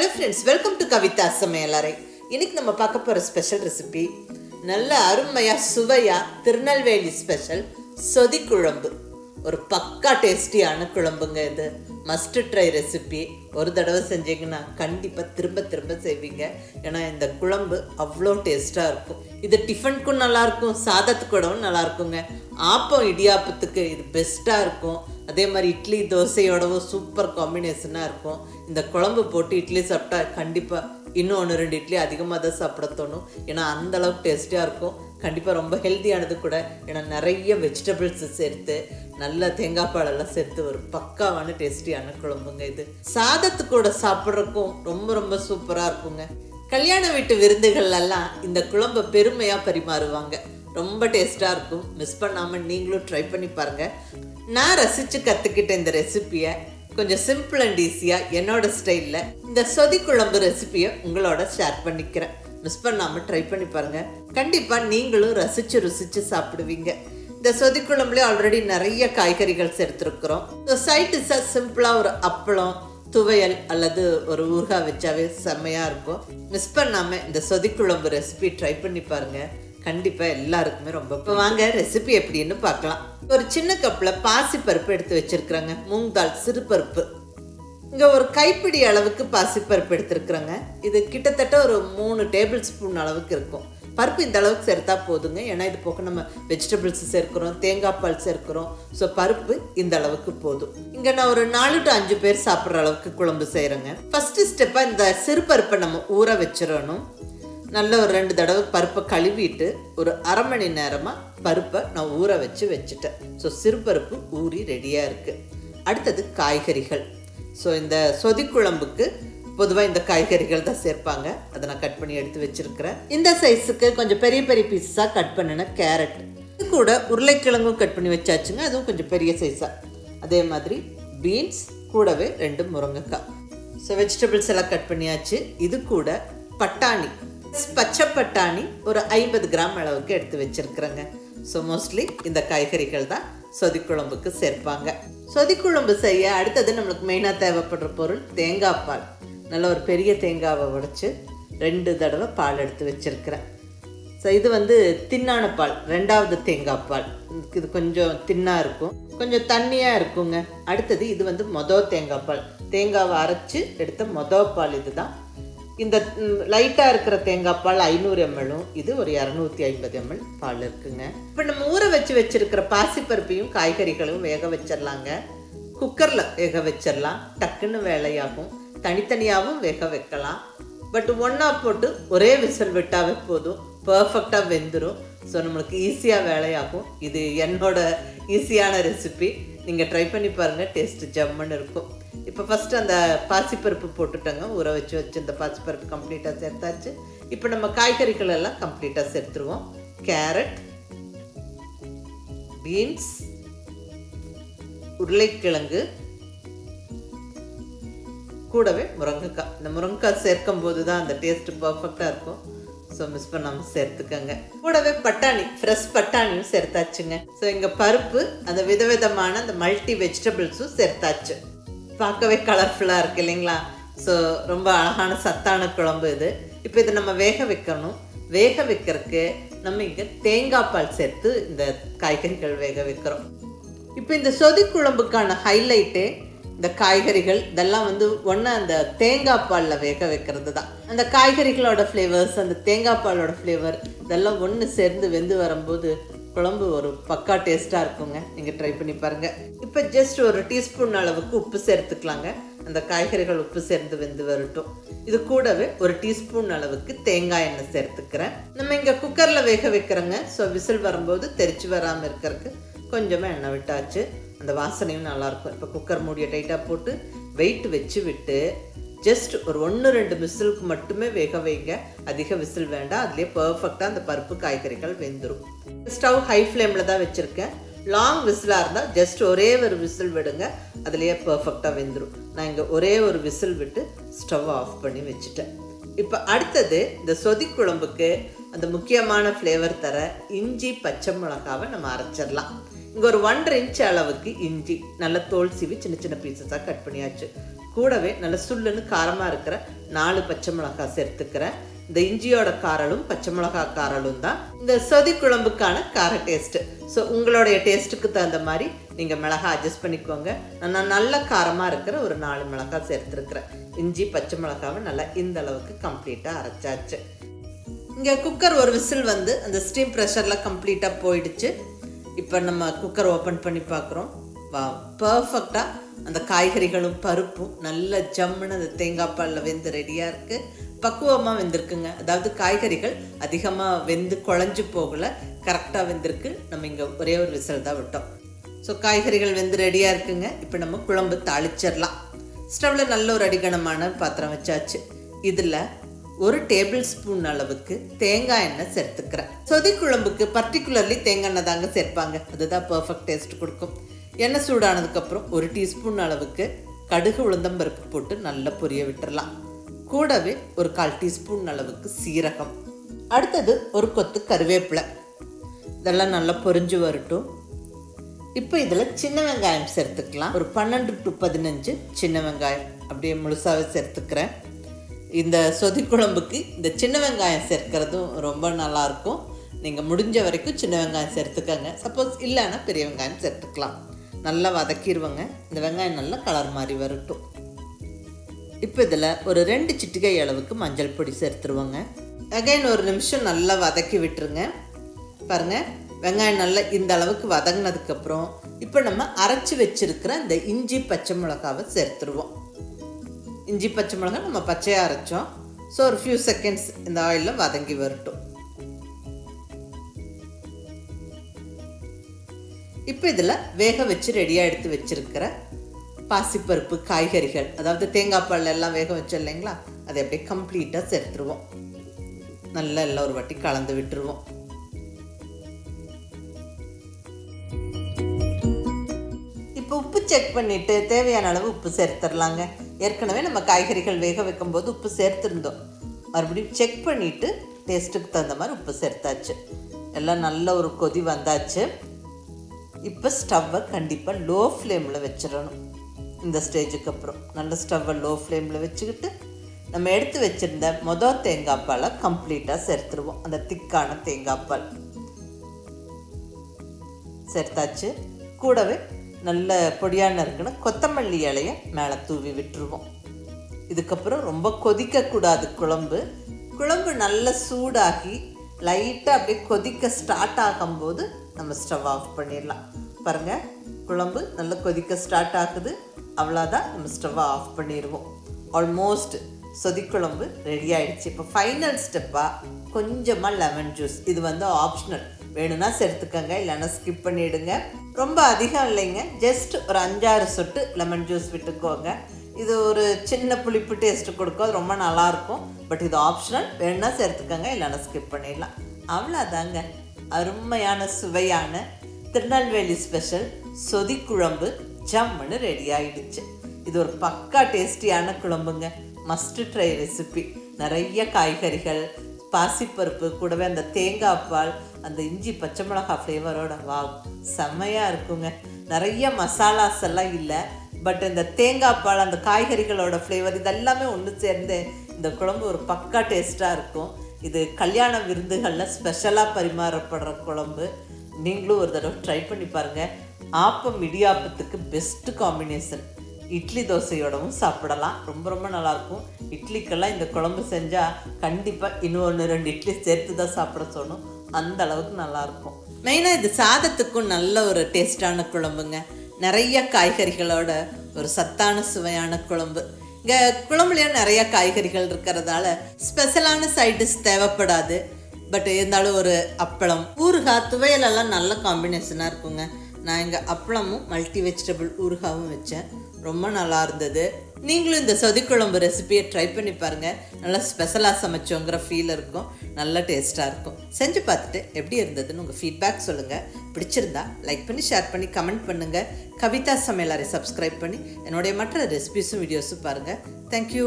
Hello friends, welcome to Kavitha சமையலறை. இன்னைக்கு நம்ம பார்க்க போகிற ஸ்பெஷல் ரெசிபி நல்ல அருமையாக சுவையாக திருநெல்வேலி ஸ்பெஷல் சொதி குழம்பு. ஒரு பக்கா டேஸ்டியான குழம்புங்க. இது மஸ்ட் ட்ரை ரெசிபி. ஒரு தடவை செஞ்சீங்கன்னா கண்டிப்பாக திரும்ப திரும்ப செய்வீங்க. ஏன்னா இந்த குழம்பு அவ்வளோ டேஸ்ட்டாக இருக்கும். இது டிஃபனுக்கும் நல்லாயிருக்கும், சாதத்துக்கூடவும் நல்லாயிருக்குங்க. ஆப்பம் இடியாப்பத்துக்கு இது பெஸ்ட்டாக இருக்கும். அதே மாதிரி இட்லி தோசையோடவும் சூப்பர் காம்பினேஷனாக இருக்கும். இந்த குழம்பு போட்டு இட்லி சாப்பிட்டா கண்டிப்பாக இன்னும் 1-2 இட்லி அதிகமாக தான் சாப்பிட தோணும். ஏன்னா அந்தளவுக்கு டேஸ்டியாக இருக்கும். கண்டிப்பாக ரொம்ப ஹெல்த்தியானது கூட. ஏன்னா நிறைய வெஜிடபிள்ஸ் சேர்த்து நல்ல தேங்காய் பாலெல்லாம் சேர்த்து ஒரு பக்காவான டேஸ்டியான குழம்புங்க இது. சாதத்து கூட சாப்பிட்றதுக்கும் ரொம்ப ரொம்ப சூப்பராக இருக்குங்க. கல்யாண வீட்டு விருந்துகள்லாம் இந்த குழம்பை பெருமையாக பரிமாறுவாங்க. ரொம்ப டேஸ்ட்டாக இருக்கும். மிஸ் பண்ணாமல் நீங்களும் ட்ரை பண்ணி பாருங்கள். நான் ரசித்து கற்றுக்கிட்ட இந்த ரெசிப்பியை கொஞ்சம் சிம்பிள் அண்ட் ஈஸியாக என்னோட ஸ்டைலில் இந்த சொதி குழம்பு ரெசிப்பியை உங்களோட ஷேர் பண்ணிக்கிறேன். மிஸ் பண்ணாமல் ட்ரை பண்ணி பாருங்கள். கண்டிப்பாக நீங்களும் ருசித்து சாப்பிடுவீங்க. இந்த சொதி குழம்புலேயே ஆல்ரெடி நிறைய காய்கறிகள் சேர்த்துருக்குறோம். சைட் டிஷ்ஷாக சிம்பிளாக ஒரு அப்பளம், துவையல் அல்லது ஒரு ஊறுகாய் வச்சாவே செம்மையாக இருக்கும். மிஸ் பண்ணாமல் இந்த சொதி குழம்பு ரெசிபி ட்ரை பண்ணி பாருங்கள். கண்டிப்பாக எல்லாருக்குமே ரொம்ப. இப்போ வாங்க ரெசிபி எப்படின்னு பார்க்கலாம். ஒரு சின்ன கப்பில் பாசிப்பருப்பு எடுத்து வச்சுருக்குறேங்க. மூங் தால் சிறுபருப்பு. இங்கே ஒரு கைப்பிடி அளவுக்கு பாசிப்பருப்பு எடுத்துருக்குறேங்க. இது கிட்டத்தட்ட ஒரு 3 டேபிள் ஸ்பூன் அளவுக்கு இருக்கும். பருப்பு இந்த அளவுக்கு சேர்த்தா போதுங்க. ஏன்னா இது போக நம்ம வெஜிடபிள்ஸ் சேர்க்குறோம், தேங்காய் பால் சேர்க்குறோம். ஸோ பருப்பு இந்த அளவுக்கு போதும். இங்கே நான் ஒரு 4 to 5 பேர் சாப்பிட்ற அளவுக்கு குழம்பு செய்கிறேங்க. ஃபஸ்ட்டு ஸ்டெப்பாக இந்த சிறுபருப்பை நம்ம ஊற வச்சிடணும். நல்ல ஒரு 2 தடவை பருப்பை கழுவிட்டு ஒரு அரை மணி நேரமாக பருப்பை நான் ஊற வச்சுட்டேன். ஸோ சிறுபருப்பு ஊறி ரெடியாக இருக்குது. அடுத்தது காய்கறிகள். ஸோ இந்த சொதி குழம்புக்கு பொதுவாக இந்த காய்கறிகள் தான் சேர்ப்பாங்க. அதை நான் கட் பண்ணி எடுத்து வச்சுருக்கிறேன். இந்த சைஸுக்கு கொஞ்சம் பெரிய பெரிய பீஸஸாக கட் பண்ணின கேரட், இது கூட உருளைக்கிழங்கும் கட் பண்ணி வச்சாச்சுங்க. அதுவும் கொஞ்சம் பெரிய சைஸாக. அதே மாதிரி பீன்ஸ், கூடவே 2 முருங்கைக்காய். ஸோ வெஜிடபிள்ஸ் எல்லாம் கட் பண்ணியாச்சு. இது கூட பட்டாணி, பச்சை பட்டாணி ஒரு 50 கிராம் அளவுக்கு எடுத்து வச்சிருக்கிறேங்க. ஸோ மோஸ்ட்லி இந்த காய்கறிகள் தான் சொதி குழம்புக்கு சேர்ப்பாங்க. சொதி குழம்பு செய்ய அடுத்தது நம்மளுக்கு மெயினாக தேவைப்படுற பொருள் தேங்காய் பால். நல்ல ஒரு பெரிய தேங்காவை உடைச்சி 2 தடவை பால் எடுத்து வச்சிருக்கிறேன். ஸோ இது தின்னான பால், 2வது தேங்காய் பால். இது கொஞ்சம் தின்னாக இருக்கும், கொஞ்சம் தண்ணியாக இருக்குங்க. அடுத்தது இது மொதல் தேங்காய் பால். தேங்காவை அரைச்சி எடுத்த மொதல் பால் இது தான். இந்த லைட்டாக இருக்கிற தேங்காய் பால் 500 ml, இது ஒரு 250 ml பால் இருக்குங்க. இப்போ நம்ம ஊற வச்சிருக்கிற பாசிப்பருப்பையும் காய்கறிகளையும் வேக வச்சிடலாங்க. குக்கரில் வேக வச்சிடலாம். டக்குன்னு வேலையாகும். தனித்தனியாகவும் வேக வைக்கலாம். பட் ஒன்றா போட்டு ஒரே விசில் விட்டாவே போதும், பர்ஃபெக்டாக வெந்துடும். ஸோ நம்மளுக்கு ஈஸியாக வேலையாகும். இது என்னோட ஈஸியான ரெசிபி. நீங்கள் ட்ரை பண்ணி பாருங்கள். டேஸ்ட்டு ஜம்முன்னு இருக்கும். இப்போ ஃபஸ்ட்டு அந்த பாசிப்பருப்பு போட்டுட்டோங்க. ஊற வச்சு இந்த பாசிப்பருப்பு கம்ப்ளீட்டாக சேர்த்தாச்சு. இப்போ நம்ம காய்கறிகள் எல்லாம் கம்ப்ளீட்டாக சேர்த்துருவோம். கேரட், பீன்ஸ், உருளைக்கிழங்கு, கூடவே முருங்கைக்காய். இந்த முருங்கைக்காய் சேர்க்கும் போது தான் அந்த டேஸ்ட்டு பர்ஃபெக்டாக இருக்கும். ஸோ மிஸ் பண்ணாமல் சேர்த்துக்கங்க. கூடவே பட்டாணி, ஃப்ரெஷ் பட்டாணியும் சேர்த்தாச்சுங்க. ஸோ இங்கே பருப்பு, அந்த விதவிதமான அந்த மல்டி வெஜிடபிள்ஸும் சேர்த்தாச்சு. பார்க்கவே கலர்ஃபுல்லாக இருக்குது இல்லைங்களா? ஸோ ரொம்ப அழகான சத்தான குழம்பு இது. இப்போ இதை நம்ம வேக வைக்கணும். வேக வைக்கிறதுக்கு நம்ம இங்கே தேங்காய் பால் சேர்த்து இந்த காய்கறிகள் வேக வைக்கிறோம். இப்போ இந்த சொதி குழம்புக்கான ஹைலைட்டு இந்த காய்கறிகள் இதெல்லாம் ஒன்று அந்த தேங்காய் பாலில் வேக வைக்கிறது தான். அந்த காய்கறிகளோட ஃப்ளேவர்ஸ், அந்த தேங்காய் பாலோட ஃப்ளேவர் இதெல்லாம் ஒன்று சேர்ந்து வெந்து வரும்போது குழம்பு ஒரு பக்கா டேஸ்ட்டாக இருக்குங்க. நீங்கள் ட்ரை பண்ணி பாருங்கள். இப்போ ஜஸ்ட் ஒரு டீஸ்பூன் அளவுக்கு உப்பு சேர்த்துக்கலாங்க. அந்த காய்கறிகள் உப்பு சேர்ந்து வெந்து வரட்டும். இது கூடவே ஒரு டீஸ்பூன் அளவுக்கு தேங்காய் எண்ணெய் சேர்த்துக்கிறேன். நம்ம இங்கே குக்கரில் வேக வைக்கிறோங்க. ஸோ விசில் வரும்போது தெரிச்சு வராமல் இருக்கிறதுக்கு கொஞ்சமாக எண்ணெய் விட்டாச்சு. அந்த வாசனையும் நல்லாயிருக்கும். இப்போ குக்கர் மூடியை டைட்டாக போட்டு வெயிட் வச்சு விட்டு ஜஸ்ட் ஒரு 1-2 விசிலுக்கு மட்டுமே வேக வைங்க. அதிக விசில் வேண்டாம். அதுலேயே பர்ஃபெக்டாக அந்த பருப்பு காய்கறிகள் வெந்துடும். ஸ்டவ் ஹை ஃப்ளேமில் தான் வச்சுருக்கேன். லாங் விசிலாக இருந்தால் ஜஸ்ட் ஒரே ஒரு விசில் விடுங்க. அதுலேயே பர்ஃபெக்டாக வெந்துடும். நான் இங்கே ஒரே ஒரு விசில் விட்டு ஸ்டவ் ஆஃப் பண்ணி வச்சுட்டேன். இப்போ அடுத்தது இந்த சொதி குழம்புக்கு அந்த முக்கியமான ஃப்ளேவர் தர இஞ்சி, பச்சை மிளகாவை நம்ம அரைச்சிடலாம். இங்கே ஒரு 1.5 இன்ச் அளவுக்கு இஞ்சி நல்லா தோல் சீவி சின்ன சின்ன பீசஸாக கட் பண்ணியாச்சு. கூடவே நல்ல சுள்ளுன்னு காரமாக இருக்கிற 4 பச்சை மிளகாய் சேர்த்துக்கிறேன். இந்த இஞ்சியோட காரலும் பச்சை மிளகா காரலும் தான் இந்த சொதி குழம்புக்கான கார டேஸ்ட்டு. ஸோ உங்களுடைய டேஸ்ட்டுக்கு தகுந்த மாதிரி நீங்கள் மிளகாய் அட்ஜஸ்ட் பண்ணிக்கோங்க. நான் நல்ல காரமாக இருக்கிற ஒரு 4 மிளகாய் சேர்த்துருக்குறேன். இஞ்சி பச்சை மிளகாவை நல்லா இந்த அளவுக்கு கம்ப்ளீட்டாக அரைச்சாச்சு. இங்கே குக்கர் ஒரு விசில் வந்து அந்த ஸ்டீம் ப்ரெஷரில் கம்ப்ளீட்டாக போயிடுச்சு. இப்போ நம்ம குக்கர் ஓப்பன் பண்ணி பார்க்குறோம். வா, பர்ஃபெக்டாக அந்த காய்கறிகளும் பருப்பும் நல்ல ஜம்முன்னு அந்த தேங்காய் பாலில் வெந்து ரெடியாக இருக்குது. பக்குவமாக வெந்திருக்குங்க. அதாவது காய்கறிகள் அதிகமாக வெந்து குழஞ்சி போகலை, கரெக்டாக வெந்திருக்கு. நம்ம இங்கே ஒரே ஒரு விசில் தான் விட்டோம். ஸோ காய்கறிகள் வெந்து ரெடியாக இருக்குங்க. இப்போ நம்ம குழம்பு தாளிச்சிடலாம். ஸ்டவ்வில் நல்ல ஒரு அடிகனமான பாத்திரம் வச்சாச்சு. இதில் 1 டேபிள் ஸ்பூன் அளவுக்கு தேங்காய் எண்ணெய் சேர்த்துக்கிறேன். சொதி குழம்புக்கு பர்டிகுலர்லி தேங்காய் எண்ணெய் தாங்க சேர்ப்பாங்க. அதுதான் பர்ஃபெக்ட் டேஸ்ட் கொடுக்கும். எண்ணெய் சூடானதுக்கப்புறம் 1 டீஸ்பூன் அளவுக்கு கடுகு உளுந்தம்பருப்பு போட்டு நல்லா பொரிய விட்டுறலாம். கூடவே ஒரு 1/4 டீஸ்பூன் அளவுக்கு சீரகம், அடுத்தது ஒரு கொத்து கருவேப்பிலை. இதெல்லாம் நல்லா பொரிஞ்சு வரட்டும். இப்போ இதில் சின்ன வெங்காயம் சேர்த்துக்கலாம். ஒரு 12 to 15 சின்ன வெங்காயம் அப்படியே முழுசாகவே சேர்த்துக்கிறேன். இந்த சொதி குழம்புக்கு இந்த சின்ன வெங்காயம் சேர்க்கிறதும் ரொம்ப நல்லாயிருக்கும். நீங்கள் முடிஞ்ச வரைக்கும் சின்ன வெங்காயம் சேர்த்துக்கங்க. சப்போஸ் இல்லைன்னா பெரிய வெங்காயம் சேர்த்துக்கலாம். நல்லா வதக்கிடுவோங்க. இந்த வெங்காயம் நல்லா கலர் மாதிரி வரட்டும். இப்போ இதில் ஒரு 2 சிட்டிகை அளவுக்கு மஞ்சள் பொடி சேர்த்துருவோங்க. அகைன் ஒரு நிமிஷம் நல்லா வதக்கி விட்டுருங்க. பாருங்கள், வெங்காயம் நல்லா இந்த அளவுக்கு வதங்கினதுக்கப்புறம் இப்போ நம்ம அரைச்சி வச்சுருக்கிற இந்த இஞ்சி பச்சை மிளகாவை சேர்த்துருவோம். இஞ்சி பச்சை மிளகாய் நம்ம பச்சையாக அரைச்சோம். ஸோ ஒரு ஃபியூ செகண்ட்ஸ் இந்த ஆயிலில் வதங்கி வரட்டும். இப்போ இதில் வேக வச்சு ரெடியாக எடுத்து வச்சுருக்கிற பாசிப்பருப்பு காய்கறிகள், அதாவது தேங்காய் பால் எல்லாம் வேக வச்சோம் இல்லைங்களா, அதை அப்படியே கம்ப்ளீட்டாக சேர்த்துருவோம். நல்லா எல்லாம் ஒரு வாட்டி கலந்து விட்டுருவோம். இப்போ உப்பு செக் பண்ணிவிட்டு தேவையான அளவு உப்பு சேர்த்துடலாங்க. ஏற்கனவே நம்ம காய்கறிகள் வேக வைக்கும்போது உப்பு சேர்த்துருந்தோம். மறுபடியும் செக் பண்ணிவிட்டு டேஸ்ட்டுக்கு தகுந்த மாதிரி உப்பு சேர்த்தாச்சு. எல்லாம் நல்ல ஒரு கொதி வந்தாச்சு. இப்போ ஸ்டவ்வை கண்டிப்பாக லோ ஃப்ளேமில் வச்சிடணும். இந்த ஸ்டேஜுக்கு அப்புறம் நல்ல ஸ்டவ்வை லோ ஃப்ளேமில் வச்சுக்கிட்டு நம்ம எடுத்து வச்சுருந்த மொதல் தேங்காய் பாலை கம்ப்ளீட்டாக சேர்த்துருவோம். அந்த திக்கான தேங்காய் பால் சேர்த்தாச்சு. கூடவே நல்ல பொடியான இருக்குன்னு கொத்தமல்லி இலையை மேலே தூவி விட்டுருவோம். இதுக்கப்புறம் ரொம்ப கொதிக்கக்கூடாது குழம்பு நல்லா சூடாகி லைட்டாக அப்படியே கொதிக்க ஸ்டார்ட் ஆகும்போது நம்ம ஸ்டவ் ஆஃப் பண்ணிடலாம். பாருங்கள், குழம்பு நல்லா கொதிக்க ஸ்டார்ட் ஆகுது. அவ்வளோதான், நம்ம ஸ்டவ்வை ஆஃப் பண்ணிடுவோம். ஆல்மோஸ்ட் சொதிக்குழம்பு ரெடி ஆகிடுச்சு. இப்போ ஃபைனல் ஸ்டெப்பாக கொஞ்சமாக லெமன் ஜூஸ். இது வந்து ஆப்ஷனல், வேணும்னா சேர்த்துக்கங்க, இல்லைன்னா ஸ்கிப் பண்ணிவிடுங்க. ரொம்ப அதிகம் இல்லைங்க, ஜஸ்ட் ஒரு 5-6 சொட்டு லெமன் ஜூஸ் விட்டுக்கோங்க. இது ஒரு சின்ன புளிப்பு டேஸ்ட்டு கொடுக்கும். அது ரொம்ப நல்லாயிருக்கும். பட் இது ஆப்ஷனல், வேணும்னா சேர்த்துக்கங்க, இல்லைன்னா ஸ்கிப் பண்ணிடலாம். அவ்வளோதாங்க, அருமையான சுவையான திருநெல்வேலி ஸ்பெஷல் சொதி குழம்பு ஜம்முன்னு ரெடி ஆகிடுச்சு. இது ஒரு பக்கா டேஸ்டியான குழம்புங்க. Must try recipe. நிறைய காய்கறிகள், பாசிப்பருப்பு, கூடவே அந்த தேங்காய் பால், அந்த இஞ்சி பச்சை மிளகாய் ஃப்ளேவரோட வாவ் செம்மையாக இருக்குங்க. நிறைய மசாலாஸ் எல்லாம் இல்லை, பட் இந்த தேங்காய் பால், அந்த காய்கறிகளோட ஃப்ளேவர் இதெல்லாமே ஒன்று சேர்ந்து இந்த குழம்பு ஒரு பக்கா டேஸ்ட்டாக இருக்கும். இது கல்யாண விருந்துகளில் ஸ்பெஷலாக பரிமாறப்படுற குழம்பு. நீங்களும் ஒரு தடவை ட்ரை பண்ணி பாருங்கள். ஆப்பம் இடியாப்பத்துக்கு பெஸ்ட்டு காம்பினேஷன். இட்லி தோசையோடவும் சாப்பிடலாம். ரொம்ப ரொம்ப நல்லாயிருக்கும். இட்லிக்கெல்லாம் இந்த குழம்பு செஞ்சால் கண்டிப்பாக இன்னும் 1-2 இட்லி சேர்த்து தான் சாப்பிட சொன்னோம். அந்த அளவுக்கு நல்லாயிருக்கும். மெயினாக இது சாதத்துக்கும் நல்ல ஒரு டேஸ்டான குழம்புங்க. நிறைய காய்கறிகளோட ஒரு சத்தான சுவையான குழம்பு. இங்கே குழம்புலேயே நிறைய காய்கறிகள் இருக்கிறதால ஸ்பெஷலான சைட் டிஷ் தேவைப்படாது. பட் இருந்தாலும் ஒரு அப்பளம், ஊறுகாய், துவையலெல்லாம் நல்ல காம்பினேஷனாக இருக்குங்க. நான் இங்கே அப்பளமும் மல்டி வெஜிடபிள் ஊறுகாவும் வச்சேன். ரொம்ப நல்லா இருந்தது. நீங்களும் இந்த சொதிக்குழம்பு ரெசிபியை ட்ரை பண்ணி பாருங்கள். நல்லா ஸ்பெஷலாக சமைச்சோங்கிற ஃபீல் இருக்கும். நல்ல டேஸ்ட்டாக இருக்கும். செஞ்சு பார்த்துட்டு எப்படி இருந்ததுன்னு உங்கள் ஃபீட்பேக் சொல்லுங்கள். பிடிச்சிருந்தா லைக் பண்ணி, ஷேர் பண்ணி, கமெண்ட் பண்ணுங்கள். கவிதா சமையலறை சப்ஸ்கிரைப் பண்ணி என்னுடைய மற்ற ரெசிபிஸும் வீடியோஸும் பாருங்கள். தேங்க்யூ.